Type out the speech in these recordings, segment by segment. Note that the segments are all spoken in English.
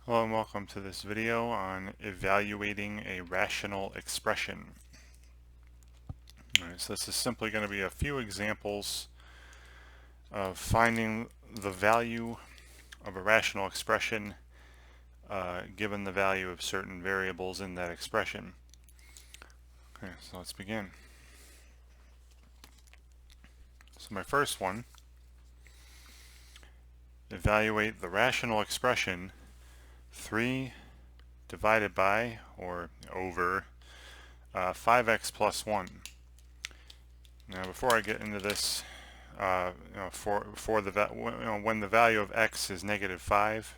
Hello and welcome to this video on evaluating a rational expression. Alright, so this is simply going to be a few examples of finding the value of a rational expression given the value of certain variables in that expression. Okay, so let's begin. So my first one, evaluate the rational expression 3 divided by or over 5x plus 1. Now before I get into this, when the value of x is negative 5,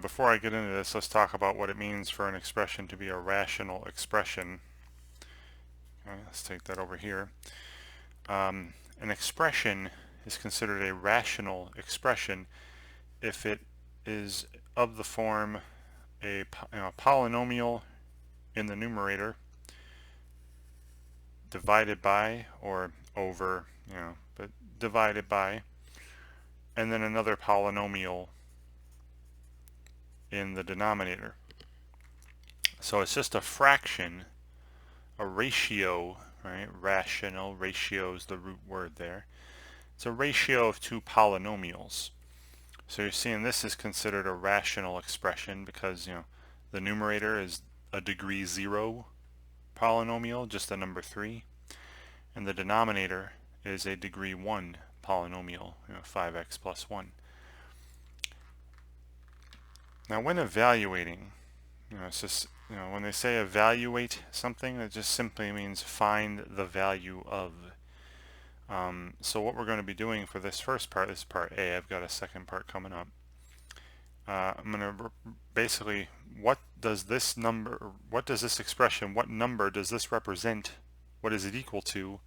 before I get into this, let's talk about what it means for an expression to be a rational expression. Okay, let's take that over here. An expression is considered a rational expression if it is of the form a polynomial in the numerator divided by or over, but divided by, and then another polynomial in the denominator. So it's just a fraction, a ratio, right? Rational, ratio is the root word there. It's a ratio of two polynomials. So you're seeing this is considered a rational expression because, the numerator is a degree 0 polynomial, just the number 3, and the denominator is a degree 1 polynomial, 5x plus 1. Now when evaluating, it's just, when they say evaluate something, it just simply means find the value of. So what we're going to be doing for this first part, this is part A, I've got a second part coming up. I'm going to basically, what does this expression, what number does this represent, what is it equal to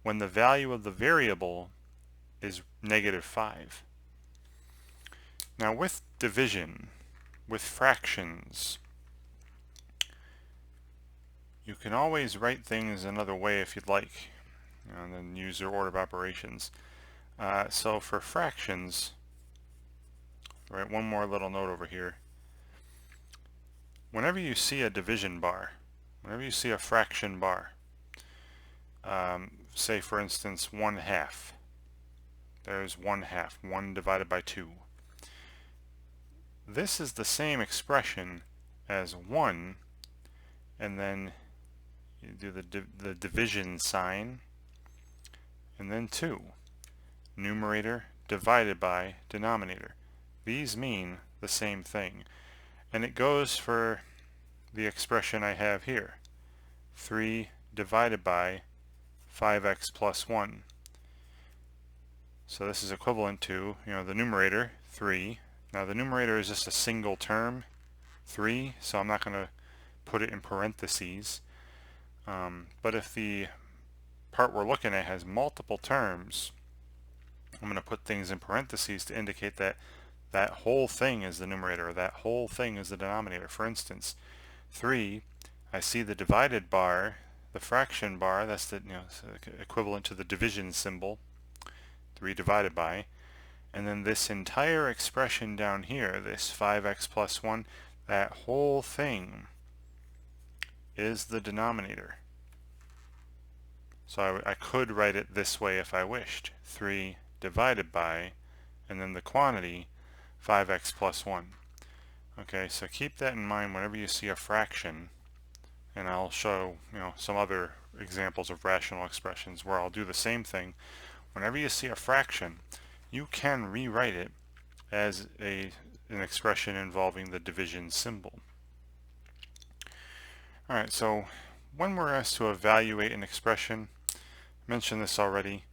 when the value of the variable is negative 5? Now with division, with fractions, you can always write things another way if you'd like, and then use your order of operations. So for fractions, right, one more little note over here. Whenever you see a division bar, whenever you see a fraction bar, say for instance 1/2, there's 1/2, 1 divided by 2. This is the same expression as 1, and then you do the division sign, and then 2. Numerator divided by denominator. These mean the same thing. And it goes for the expression I have here. 3 divided by 5x plus 1. So this is equivalent to, the numerator, 3. Now the numerator is just a single term, 3, so I'm not going to put it in parentheses. But if the part we're looking at has multiple terms, I'm going to put things in parentheses to indicate that that whole thing is the numerator, or that whole thing is the denominator. For instance, 3, I see the divided bar, the fraction bar, that's the equivalent to the division symbol, 3 divided by, and then this entire expression down here, this 5x plus 1, that whole thing is the denominator. So I could write it this way if I wished. 3 divided by, and then the quantity, 5x plus 1. Okay, so keep that in mind whenever you see a fraction, and I'll show some other examples of rational expressions where I'll do the same thing. Whenever you see a fraction, you can rewrite it as an expression involving the division symbol. Alright, so when we're asked to evaluate an expression, I mentioned this already,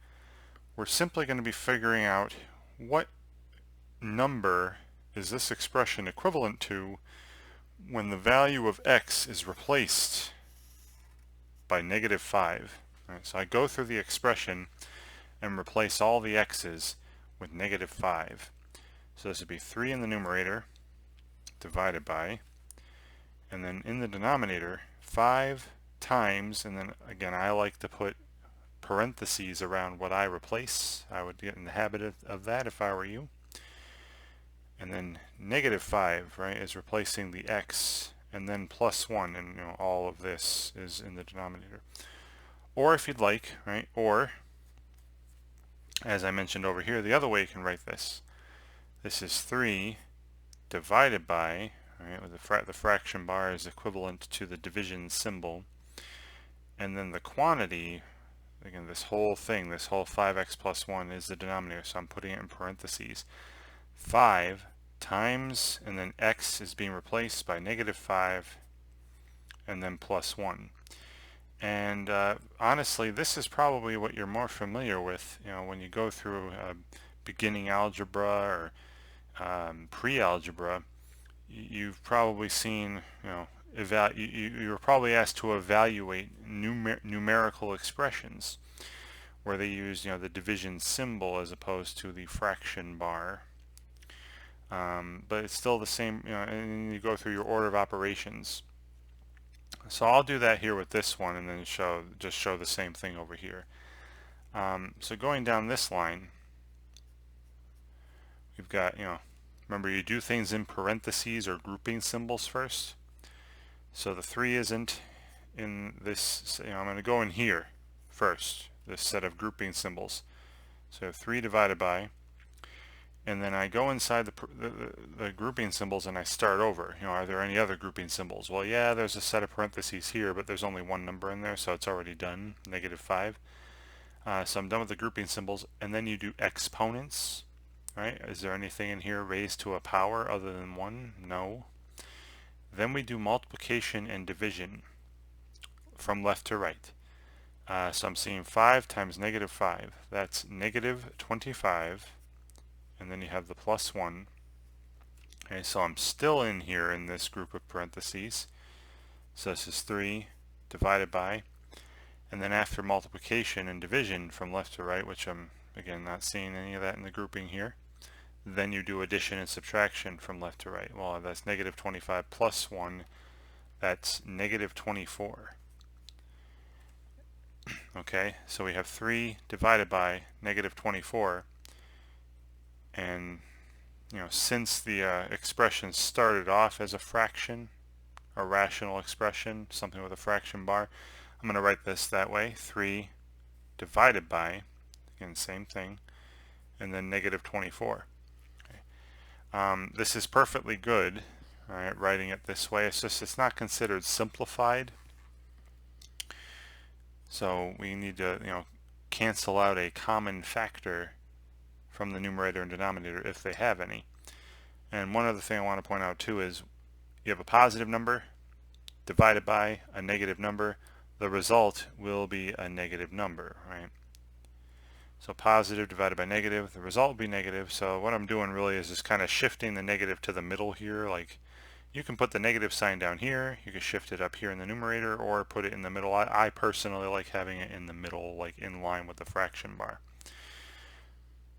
we're simply going to be figuring out what number is this expression equivalent to when the value of x is replaced by negative 5. Right, so I go through the expression and replace all the x's with negative 5. So this would be 3 in the numerator divided by, and then in the denominator 5 times, and then again I like to put parentheses around what I replace. I would get in the habit of that if I were you. and then negative 5, right, is replacing the x, and then plus 1, and all of this is in the denominator. Or if you'd like, right, or as I mentioned over here, the other way you can write this. This is 3 divided by, right, with the fraction bar is equivalent to the division symbol, and then the quantity, again, this whole thing, this whole 5x plus 1 is the denominator, so I'm putting it in parentheses. 5 times, and then x is being replaced by negative 5, and then plus 1. And honestly, this is probably what you're more familiar with, when you go through beginning algebra or pre-algebra. You've probably seen, you were probably asked to evaluate numerical expressions where they use, the division symbol as opposed to the fraction bar. But it's still the same, and you go through your order of operations. So I'll do that here with this one, and then just show the same thing over here. So going down this line, we've got, remember, you do things in parentheses or grouping symbols first. So the 3 isn't in this, I'm going to go in here first, this set of grouping symbols. So 3 divided by, and then I go inside the grouping symbols and I start over. Are there any other grouping symbols? Well, yeah, there's a set of parentheses here, but there's only one number in there, so it's already done, negative 5. So I'm done with the grouping symbols, and then you do exponents, right? Is there anything in here raised to a power other than 1? No. Then we do multiplication and division from left to right. So I'm seeing 5 times negative 5. That's negative 25. And then you have the plus 1. Okay, so I'm still in here in this group of parentheses. So this is 3 divided by. And then after multiplication and division from left to right, which I'm, again, not seeing any of that in the grouping here, then you do addition and subtraction from left to right. Well, that's negative 25 plus 1. That's negative 24. Okay, so we have 3 divided by negative 24. And, since the expression started off as a fraction, a rational expression, something with a fraction bar, I'm going to write this that way. 3 divided by, again, same thing, and then negative 24. This is perfectly good, all right, writing it this way. It's just it's not considered simplified. So we need to, cancel out a common factor from the numerator and denominator if they have any. And one other thing I want to point out too is you have a positive number divided by a negative number. The result will be a negative number, right? So positive divided by negative, the result will be negative. So what I'm doing really is just kind of shifting the negative to the middle here. Like, you can put the negative sign down here, you can shift it up here in the numerator, or put it in the middle. I personally like having it in the middle, like in line with the fraction bar.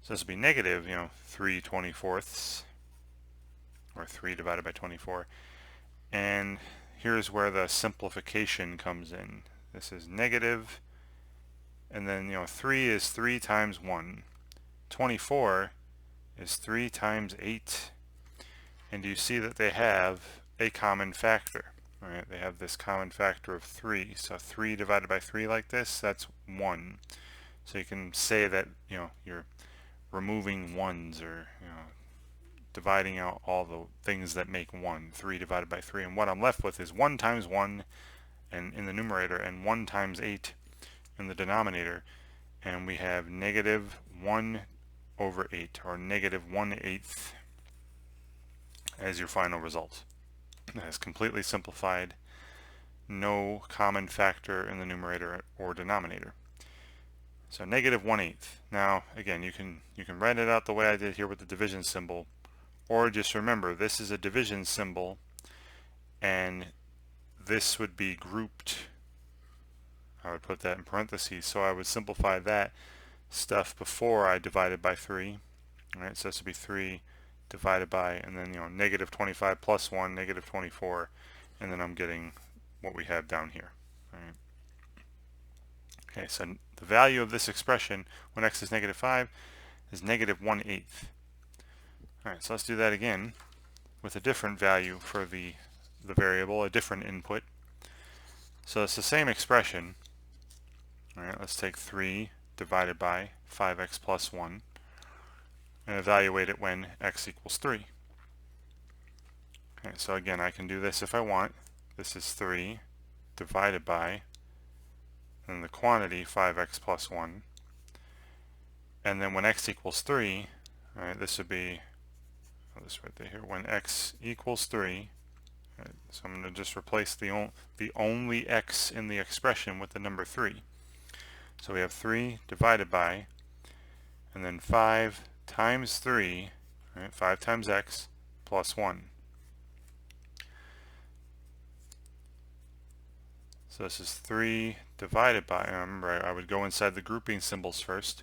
So this will be negative, 3 24ths, or 3 divided by 24. And here's where the simplification comes in. This is negative, and then 3 is 3 times 1. 24 is 3 times 8. And you see that they have a common factor. Right? They have this common factor of 3. So 3 divided by 3 like this, that's 1. So you can say that you're removing ones, or dividing out all the things that make 1. 3 divided by 3, and what I'm left with is 1 times 1 and in the numerator, and 1 times 8 in the denominator, and we have negative 1 over 8, or negative 1/8 as your final result. That is completely simplified, no common factor in the numerator or denominator. So negative 1/8. Now again, you can write it out the way I did here with the division symbol, or just remember this is a division symbol, and this would be grouped. I would put that in parentheses, so I would simplify that stuff before I divided by 3. Alright, so this would be 3 divided by, and then negative 25 plus 1, negative 24, and then I'm getting what we have down here. Alright. Okay, so the value of this expression when x is negative 5 is negative 1/8. Alright, so let's do that again with a different value for the variable, a different input. So it's the same expression. Alright, let's take 3 divided by 5x plus 1 and evaluate it when x equals 3. Okay, so again, I can do this if I want. This is 3 divided by, and the quantity 5x plus 1. And then when x equals 3, alright, this would be, this right there here, when x equals 3, right, so I'm going to just replace the only x in the expression with the number 3. So we have 3 divided by, and then 5 times 3, right, 5 times x plus 1. So this is 3 divided by, remember I would go inside the grouping symbols first,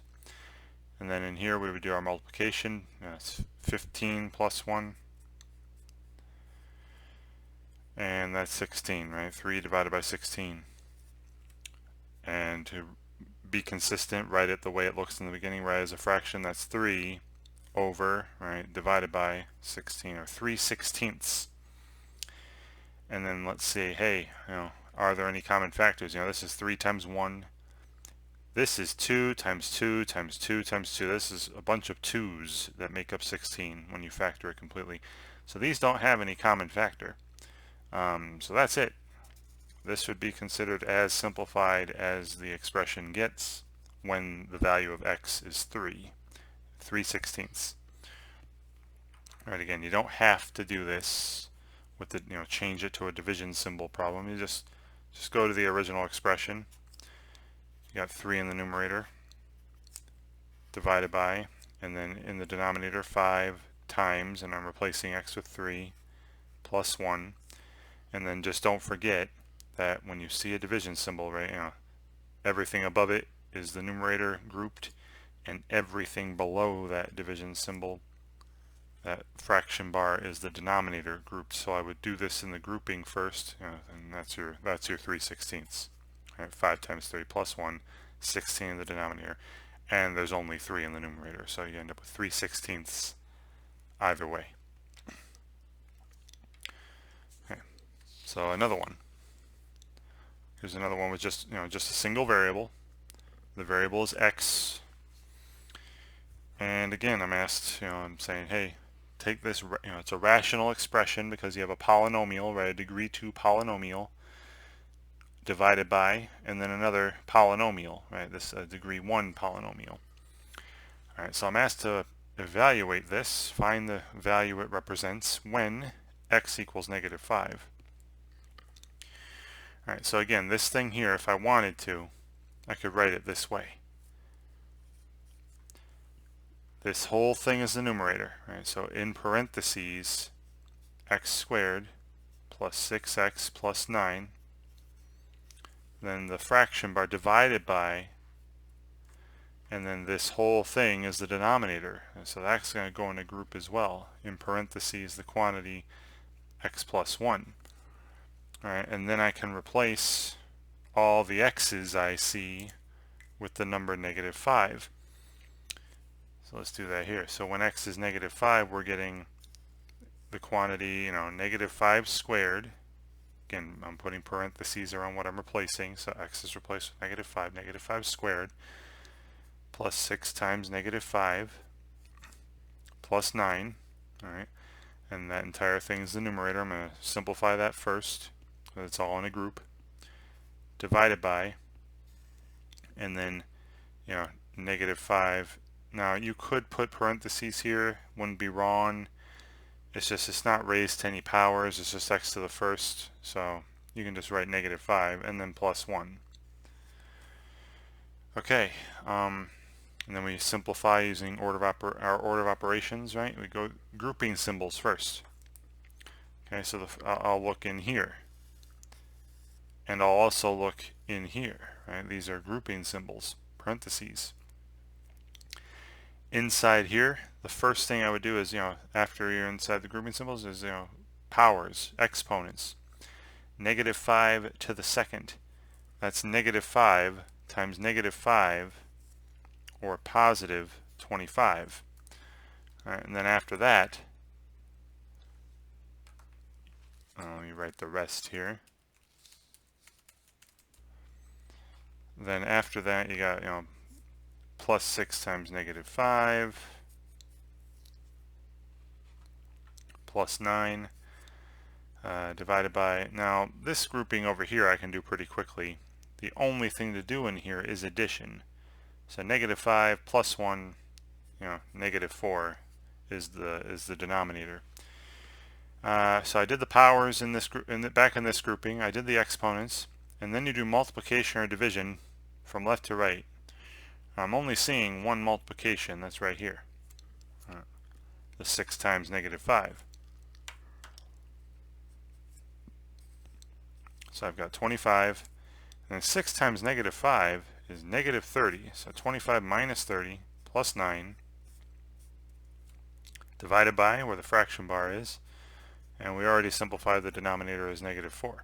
and then in here we would do our multiplication. That's 15 plus 1, and that's 16, right? 3 divided by 16. And to be consistent, write it the way it looks in the beginning, right, as a fraction. That's 3 over, right, divided by 16, or 3/16. And then let's see, hey, are there any common factors? This is 3 times 1. This is 2 times 2 times 2 times 2. This is a bunch of 2's that make up 16 when you factor it completely. So these don't have any common factor. So that's it. This would be considered as simplified as the expression gets when the value of x is 3/16. Alright, again, you don't have to do this with the, change it to a division symbol problem. You just go to the original expression. You got 3 in the numerator, divided by, and then in the denominator 5 times, and I'm replacing x with 3, plus 1. And then just don't forget that when you see a division symbol, right, everything above it is the numerator grouped, and everything below that division symbol, that fraction bar, is the denominator grouped. So I would do this in the grouping first, and that's your 3/16. Right, 5 times 3 plus 1, 16 in the denominator, and there's only 3 in the numerator, so you end up with 3/16 either way. Okay, so another one. Here's another one with just a single variable. The variable is x, and again I'm asked, I'm saying, hey, take this, it's a rational expression because you have a polynomial, right, a degree 2 polynomial, divided by, and then another polynomial, right, this degree 1 polynomial. Alright, so I'm asked to evaluate this, find the value it represents when x equals -5. Alright, so again, this thing here, if I wanted to, I could write it this way. This whole thing is the numerator, right? So in parentheses, x squared plus 6x plus 9, then the fraction bar divided by, and then this whole thing is the denominator. And so that's going to go in a group as well. In parentheses, the quantity x plus 1. Alright, and then I can replace all the x's I see with the number -5. So let's do that here. So when x is -5, we're getting the quantity, -5 squared. Again, I'm putting parentheses around what I'm replacing, so x is replaced with -5 squared, plus 6 times -5, plus 9, alright, and that entire thing is the numerator. I'm going to simplify that first, because it's all in a group, divided by, and then, -5. Now, you could put parentheses here, wouldn't be wrong. It's not raised to any powers, it's just x to the first, so you can just write -5 and then plus 1. Okay, and then we simplify using our order of operations, right? We go grouping symbols first. Okay, so I'll look in here, and I'll also look in here, right? These are grouping symbols, parentheses. Inside here, the first thing I would do is, after you're inside the grouping symbols, is, powers, exponents. -5 to the second. That's -5 times -5, or positive 25. All right, and then after that, let me write the rest here. Then after that, you got, plus 6 times negative 5, plus 9, divided by, now this grouping over here I can do pretty quickly. The only thing to do in here is addition. So negative 5 plus 1, negative 4 is the denominator. So I did the powers in this back in this grouping. I did the exponents, and then you do multiplication or division from left to right. I'm only seeing one multiplication. That's right here. The 6 times negative 5. So I've got 25, and 6 times negative 5 is negative 30. So 25 minus 30 plus 9 divided by where the fraction bar is, and we already simplified the denominator as negative 4.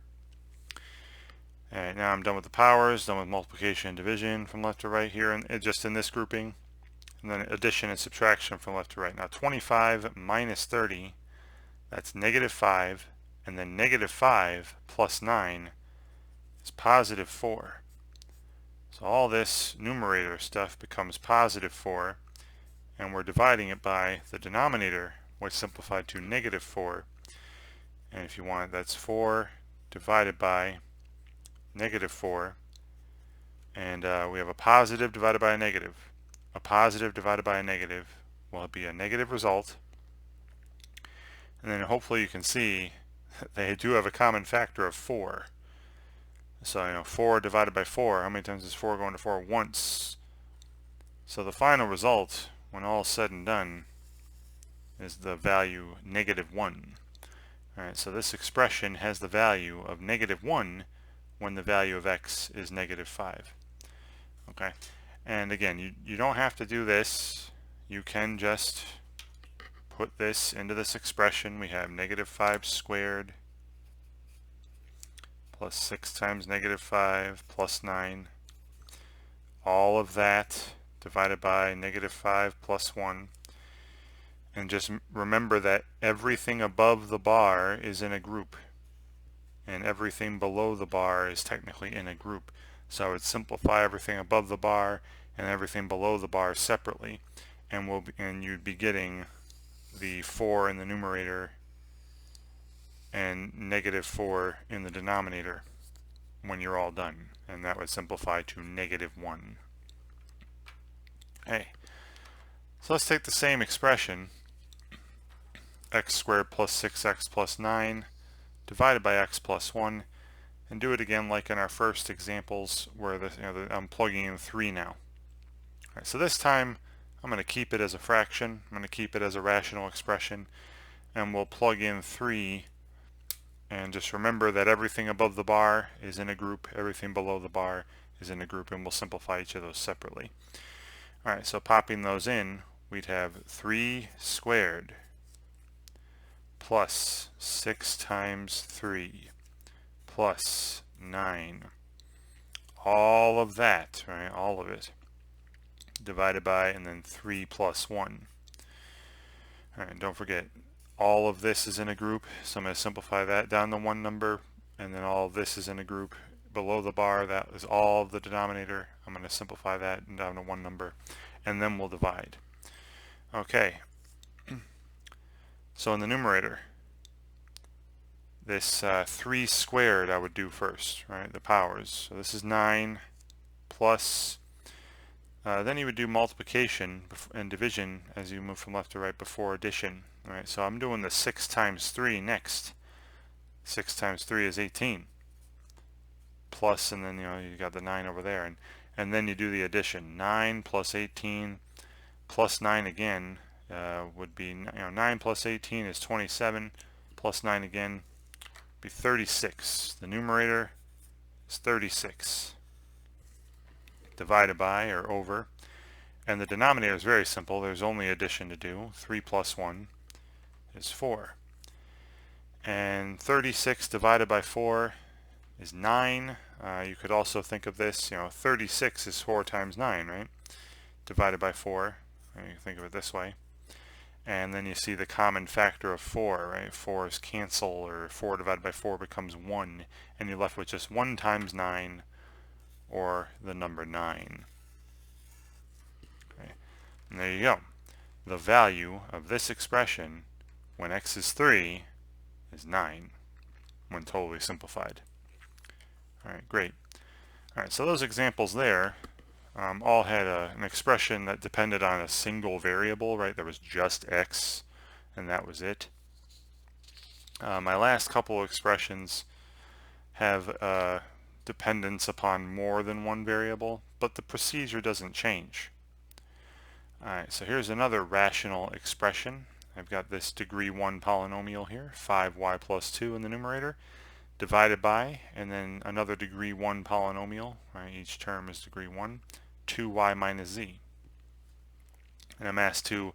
Alright, now I'm done with the powers, done with multiplication and division from left to right here, and just in this grouping, and then addition and subtraction from left to right. Now 25 minus 30, that's negative 5, and then negative 5 plus 9 is positive 4. So all this numerator stuff becomes positive 4, and we're dividing it by the denominator, which simplified to negative 4. And if you want, that's 4 divided by negative 4. And we have a positive divided by a negative. A positive divided by a negative will be a negative result. And then hopefully you can see they do have a common factor of 4. So 4 divided by 4, how many times is 4 going to 4? Once. So the final result, when all is said and done, is the value negative 1. Alright, so this expression has the value of negative 1 when the value of x is negative 5. Okay, and again, you don't have to do this. You can just put this into this expression. We have negative 5 squared plus 6 times negative 5 plus 9. All of that divided by negative 5 plus 1. And just remember that everything above the bar is in a group, and everything below the bar is technically in a group. So I would simplify everything above the bar and everything below the bar separately, and you'd be getting the 4 in the numerator and negative 4 in the denominator when you're all done, and that would simplify to negative 1. Okay, so let's take the same expression, x squared plus 6x plus 9 divided by x plus 1, and do it again like in our first examples where I'm plugging in 3 now. All right, so this time I'm going to keep it as a fraction. I'm going to keep it as a rational expression, and we'll plug in 3, and just remember that everything above the bar is in a group, everything below the bar is in a group, and we'll simplify each of those separately. Alright, so popping those in, we'd have 3 squared plus 6 times 3 plus 9. All of that, right, all of it, divided by, and then 3 plus 1. Alright, don't forget, all of this is in a group, so I'm going to simplify that down to one number, and then all of this is in a group. Below the bar, that is all of the denominator. I'm going to simplify that down to one number, and then we'll divide. Okay, so in the numerator, this 3 squared I would do first, right, the powers. So this is 9 plus, then you would do multiplication and division as you move from left to right before addition. All right, so I'm doing the 6 times 3 next. 6 times 3 is 18. Plus, and then you got the 9 over there, and then you do the addition. 9 plus 18 plus 9 again would be 9 plus 18 is 27, plus 9 again be 36. The numerator is 36 divided by or over, and the denominator is very simple. There's only addition to do. 3 plus 1 is 4, and 36 divided by 4 is 9. You could also think of this, 36 is 4 times 9, right? Divided by 4. You can think of it this way. and then you see the common factor of 4, right? 4's cancel, or 4 divided by 4 becomes 1, and you're left with just 1 times 9, or the number 9. Okay. And there you go. The value of this expression when x is 3 is 9, when totally simplified. Alright, great. Alright, so those examples there all had an expression that depended on a single variable, right? There was just x, and that was it. My last couple of expressions have dependence upon more than one variable, but the procedure doesn't change. Alright, so here's another rational expression. I've got this degree 1 polynomial here, 5y plus 2 in the numerator, divided by, and then another degree 1 polynomial, right? Each term is degree 1, 2y minus z. And I'm asked to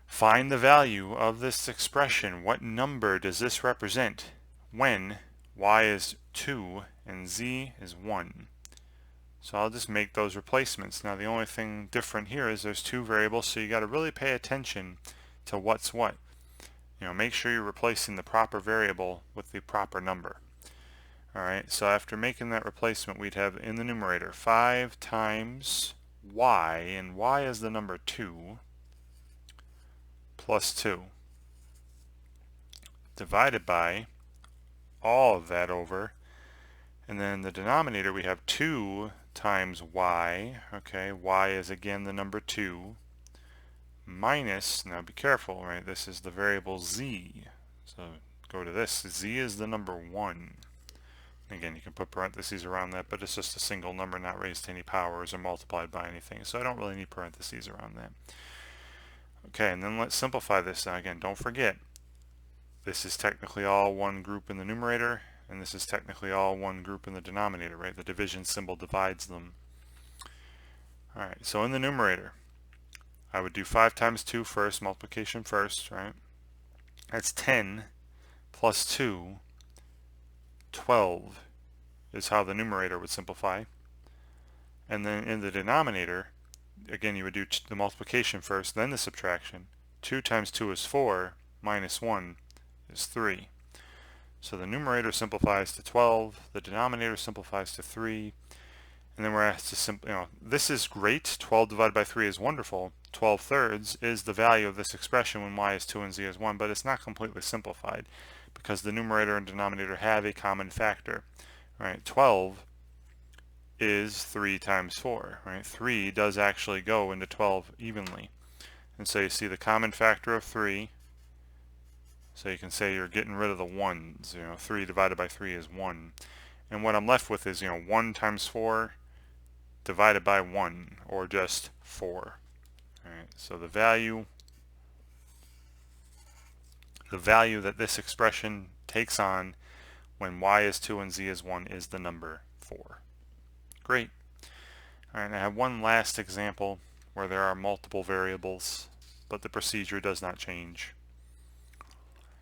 find the value of this expression. What number does this represent when y is 2 and z is 1? So I'll just make those replacements. Now the only thing different here is there's two variables, so you got to really pay attention to what's what. You know, make sure you're replacing the proper variable with the proper number. Alright, so after making that replacement, we'd have in the numerator 5 times y, and y is the number 2, plus 2, divided by all of that over, and then in the denominator we have 2 times y, okay, y is again the number 2, minus, now be careful, right, this is the variable z, so go to this, z is the number 1. Again, you can put parentheses around that, but it's just a single number, not raised to any powers or multiplied by anything, so I don't really need parentheses around that. Okay, and then let's simplify this. Now again, don't forget, this is technically all one group in the numerator, and this is technically all one group in the denominator, right? The division symbol divides them. Alright, so in the numerator, I would do 5 times 2 first, multiplication first, right? That's 10 plus 2, 12 is how the numerator would simplify. And then in the denominator, again, you would do the multiplication first, then the subtraction. 2 times 2 is 4, minus 1 is 3. So the numerator simplifies to 12, the denominator simplifies to 3, and then we're asked to this is great. 12 divided by 3 is wonderful. 12 thirds is the value of this expression when y is 2 and z is 1, but it's not completely simplified because the numerator and denominator have a common factor. Right? 12 is 3 times 4. Right? 3 does actually go into 12 evenly. And so you see the common factor of 3. So you can say you're getting rid of the 1s. 3 divided by 3 is 1. And what I'm left with is 1 times 4 divided by 1, or just 4. Alright, so the value that this expression takes on when y is 2 and z is 1 is the number 4. Great. Alright, I have one last example where there are multiple variables, but the procedure does not change.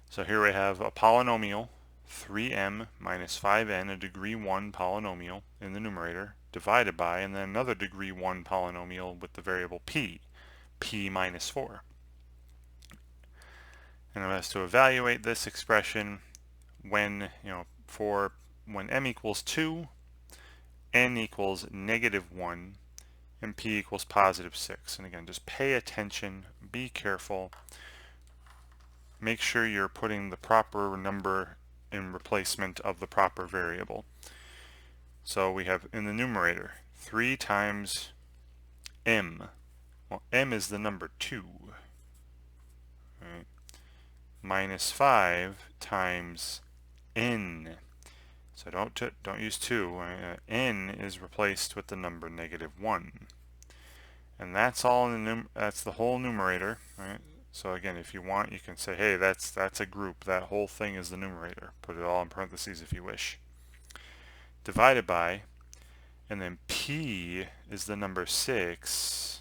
So here we have a polynomial, 3m minus 5n, a degree 1 polynomial in the numerator, divided by, and then another degree 1 polynomial with the variable p minus 4. And I'm asked to evaluate this expression when, when m equals 2, n equals negative 1, and p equals positive 6. And again, just pay attention, be careful, make sure you're putting the proper number in replacement of the proper variable. So we have in the numerator 3 times m. Well, m is the number 2. Right. Minus 5 times n. So don't use 2. N is replaced with the number negative 1. And that's all in the that's the whole numerator, right? So again, if you want, you can say, hey, that's a group. That whole thing is the numerator. Put it all in parentheses if you wish. Divided by, and then p is the number 6.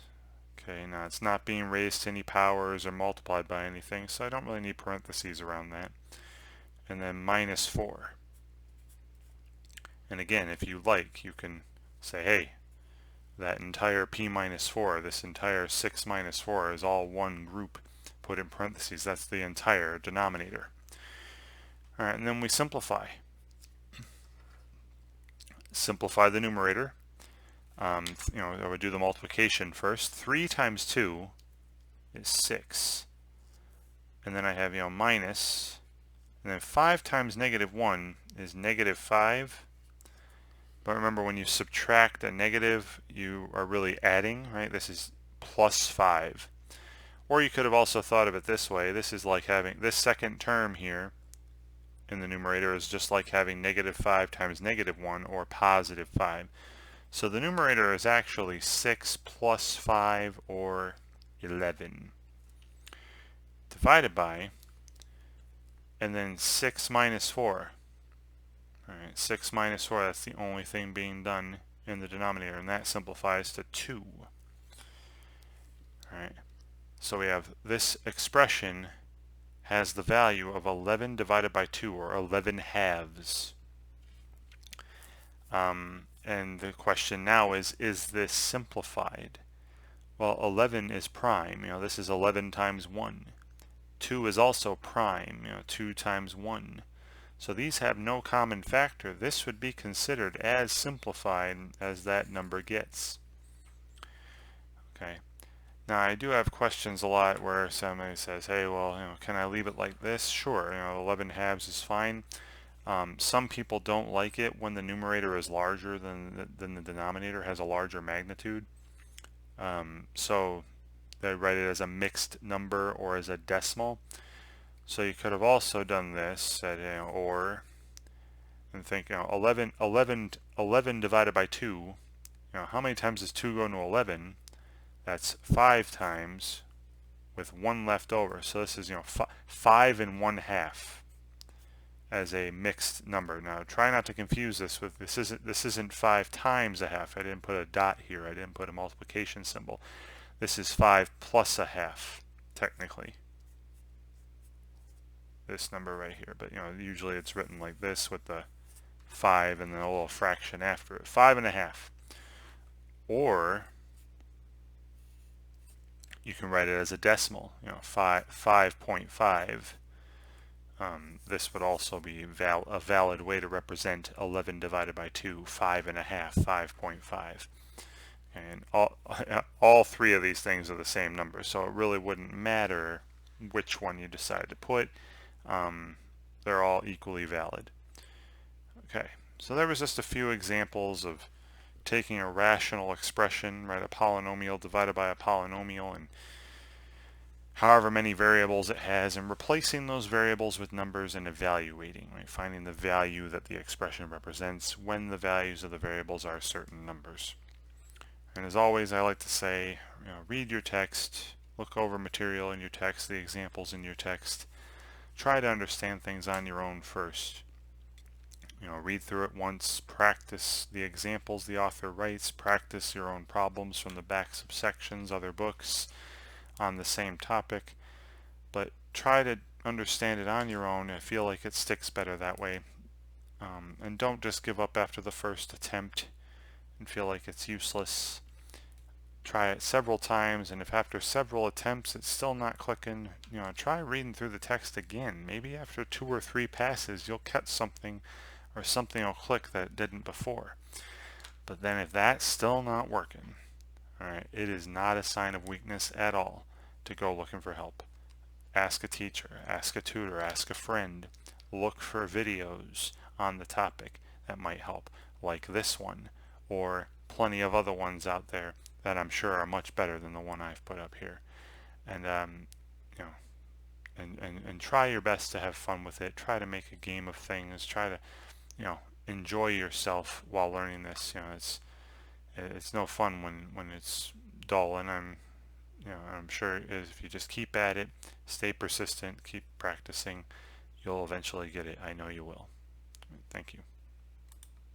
Okay, now it's not being raised to any powers or multiplied by anything, so I don't really need parentheses around that. And then minus 4. And again, if you like, you can say, hey, that entire p minus 4, this entire 6 minus 4 is all one group put in parentheses. That's the entire denominator. All right, and then we simplify. Simplify the numerator. I would do the multiplication first. 3 times 2 is 6. And then I have, minus. And then 5 times negative 1 is negative 5. But remember, when you subtract a negative, you are really adding, right? This is plus 5. Or you could have also thought of it this way. This is like having this second term here in the numerator is just like having negative 5 times negative 1 or positive 5. So the numerator is actually 6 plus 5 or 11 divided by, and then 6 minus 4. Alright, 6 minus 4, that's the only thing being done in the denominator, and that simplifies to 2. Alright, so we have this expression has the value of 11 divided by 2, or 11 halves. And the question now is this simplified? Well, 11 is prime. This is 11 times 1. 2 is also prime. 2 times 1. So these have no common factor. This would be considered as simplified as that number gets. Okay. Now I do have questions a lot where somebody says, hey, well, can I leave it like this? Sure. 11 halves is fine. Some people don't like it when the numerator is larger than the denominator, has a larger magnitude. So they write it as a mixed number or as a decimal. So you could have also done this, said, or, and think, 11 divided by 2, how many times does 2 go into 11? That's 5 times with 1 left over. So this is, 5 and 1/2 as a mixed number. Now try not to confuse this with, this isn't 5 times a half. I didn't put a dot here. I didn't put a multiplication symbol. This is 5 plus a half, technically. This number right here, but usually it's written like this with the 5 and then a little fraction after it. 5.5. Or you can write it as a decimal, 5.5. This would also be a valid way to represent 11 divided by 2, 5.5, 5.5. And all three of these things are the same number, so it really wouldn't matter which one you decide to put. They're all equally valid. Okay, so there was just a few examples of taking a rational expression, right, a polynomial divided by a polynomial, and however many variables it has, and replacing those variables with numbers and evaluating, right, finding the value that the expression represents when the values of the variables are certain numbers. And as always, I like to say, read your text, look over material in your text, the examples in your text. Try to understand things on your own first. Read through it once, practice the examples the author writes, practice your own problems from the backs of sections, other books on the same topic, but try to understand it on your own. I feel like it sticks better that way. And don't just give up after the first attempt and feel like it's useless. Try it several times, and if after several attempts it's still not clicking, try reading through the text again. Maybe after 2 or 3 passes you'll catch something, or something will click that it didn't before. But then if that's still not working, alright, it is not a sign of weakness at all to go looking for help. Ask a teacher, ask a tutor, ask a friend. Look for videos on the topic that might help, like this one, or plenty of other ones out there that I'm sure are much better than the one I've put up here. And and try your best to have fun with it. Try to make a game of things. Try to enjoy yourself while learning this. It's no fun when it's dull, and I'm sure if you just keep at it, stay persistent, keep practicing, you'll eventually get it. I know you will. Thank you.